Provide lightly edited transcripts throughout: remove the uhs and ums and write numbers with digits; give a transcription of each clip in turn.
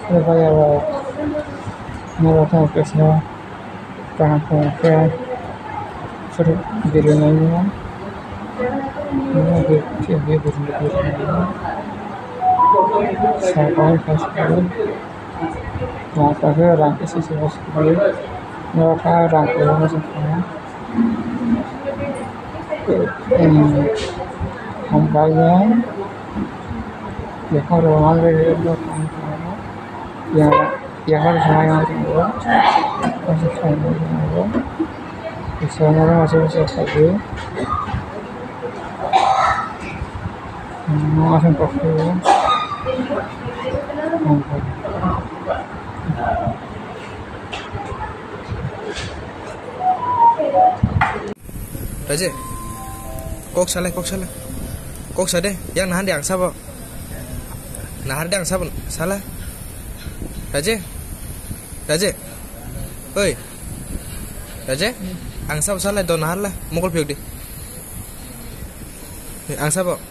Bayar Maratha Krishna Kahapun suruh dirinya dia sampai festival maka orang isi festival maka orang orang semua kampanye ya kalau orang itu ya harus main itu masih sama itu bisa masih bisa lagi masih kopi Raja, kok salah, kok sadeh, yang nahan diang sabo, salah, Raja, oi, Raja, ang sabo salah, don nahan lah, mukul piok di, ang sabo,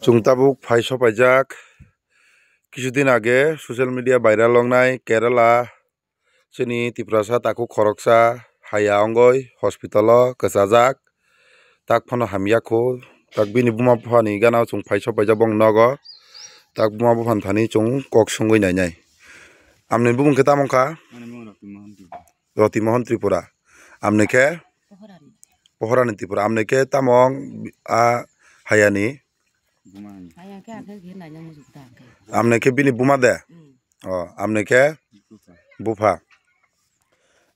Chung tabuk phaisa paijak কিছুদিন আগে social media viral লংনাই Kerala chini tiprasa taku khoroksa haya ongoi hospital kesajak tak phono hamyakho tak bini buma phani gana chung phaisa paijak bong nogo tak buma phan thani chung kok sungoi nainai amne bumung keta mongkha Roti Mohan Tripura amne ke Pohoran Tripura amne ke tamong a hayani amne ke bini buma de amne ke bufa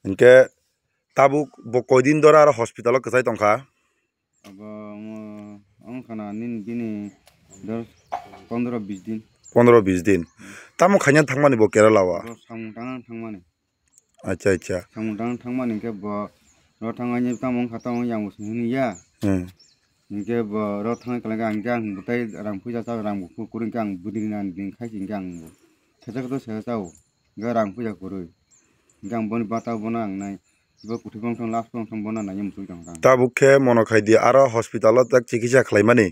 inke tabuk bo koidin dora ar hospital kesai tongkha abo kana nin bini 15-20 din 15-20 din tamo khanya thangmani bo Kerala wa samutang thangmani acha samutang thangmani ke bo ro thangani tamong khatang yang usuni ya inke bo ro thang kala ang butai rang puja sa rang kuring kang budinan din khai jing sajak to sajau ga rang puja kurui gang boni bata bona ang nai bo kuthibong thang last thang bona nai mutui tang tabuk ke mono khaidi aro hospital tak chikisa khlaimani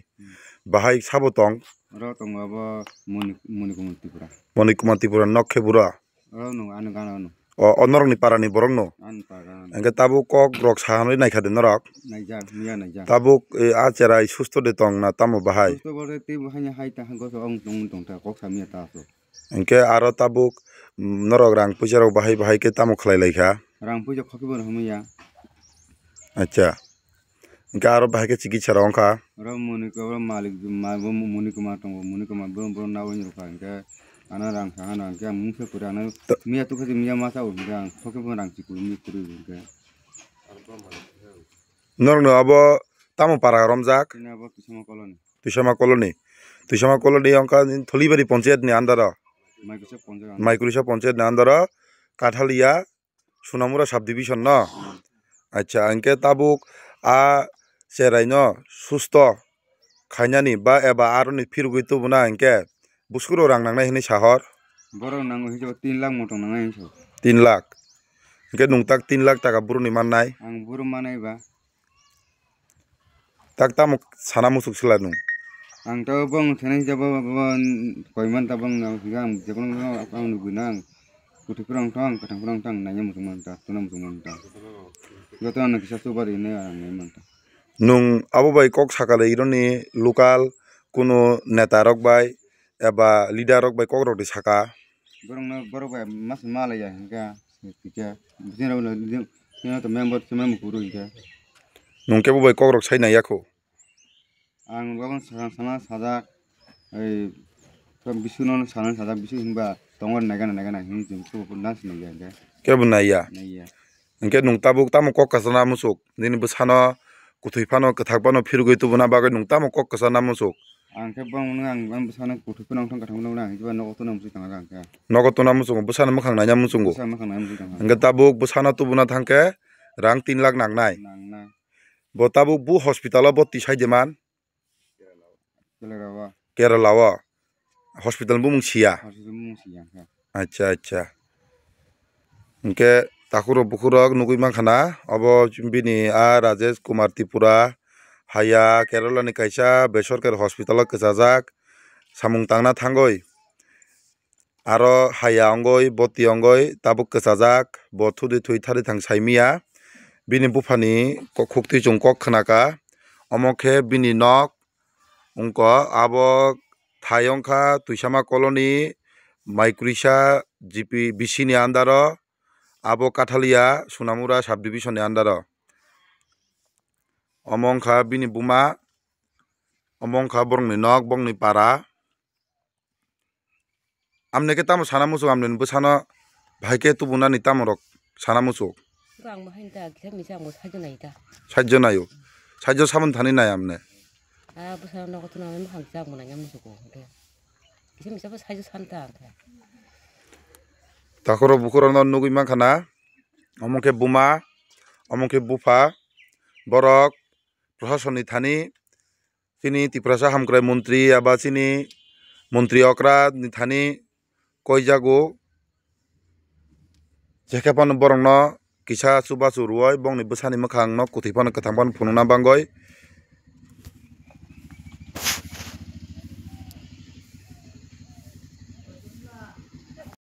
bahai sabotong ro tong abo Monikuma Tripura nokke bura ro no anu gana no onorong ni parani borong no an pagan engke tabuk kok rok sahanoi naikhaden norok naija tabuk a cherai susto de tong na tamo bahai to bore te hanya hai ta go so ong tong ta kok samia ta so engke aro tabuk norok rang pujarok bahai ke tamo khlai laikha rang puja khokibon hamia acha engke aro bahai ke chikitsa rongkha ro moniko malik monikuma tong monikuma bron na woni ruka engke ana rang sangana engke mungse purana mia tu khati mia masa o rang khokibon rang chikul mi kuri engke norno abo tamo para romjak ina bo kisama koloni Tuisama koloni ongka tholibari panchayat ni andara maikisa Maikulisa panchayat ni andara Kathalia Sunamura subdivision no acha engke tabuk a cherai no susto khainani ba eba aroni phirugui tubuna engke buskuro rang nangnai hini sahor borok nango hijo 3 lakh motong nangai hijo 3 lakh engke nungtak 3 lakh taka buruni mannai ang buru manai ba tak tamo sana musuk silanu ang to bong thanai jabo koiman ta bong na sigang jebong ang nugunang kuthurang tang katang tang nanya musumanta tunam musumanta goto an kisah tu bari ne nai manta nung abo bai kok sakale ironi local kuno neta rok bai eba leader rok bai kok rok di saka borok bai mas malaya hingga pika bujina ulah dia tu member kuru hingga nung ke bo bai kok rok sai na yako ang babang sana saja bisu non sana saja bisu hingga tongon naga hingga jumpu pun nas naga hingga ke bo na ya naya engke nung tabuk tamo kok kasana musuk dini besano kutui pano ketak pano firgoi tu buna bagai nung tamo kok kasana musuk ang ke bang ang sana kutu penang tong katang nang itu nang tu nang musik tang angka nogo tu namu sungo besano makang nanya musungo sama kan nang musik tang engke tabuk besano tu buna tangke rang 3 lakh nangnai nang bo tabuk bu hospital bo tisai jeman kelerawa Kerala wa hospital bu mungsia harus musik angka acha engke takuro bukurok nugui mangkhana abo bini a Rajesh Kumar Tripura haya Kerala ni kaisa besorkari hospital kesajak samung tangna thangoi aro haya ongoi boti ongoi tabuk kesajak bo thudi thui thari thang saimia bini bufani khukti chung kok khnaka omokhe bini nok ungko abo thayongkha tuisama colony Maikurisa GP BC ni andaro abo Kathalia Sunamura subdivision ni andaro omongkha bini buma omongkha borong ni nok bong ni para amne ke tamo sana musuk amne busana bhaike tubuna ni tamorok sana musuk Gang mahinta kita misal mau saja naida. sajjo nayo sajjo samon thani nay amne Besar nak tu nama mahang jang mana nyam suku. Kita misal saja santai. takoro bukoro no nugui mangkhana omongke buma omongke bufa borok proshasoni thani chini Tiprasa hamkrai mantri aba chini mantri okra ni thani koijago jekhapan borong no kisa chubachu ruoi bongni bwsani mwkhang no kuthai pano kwthang pano phunukna bangoi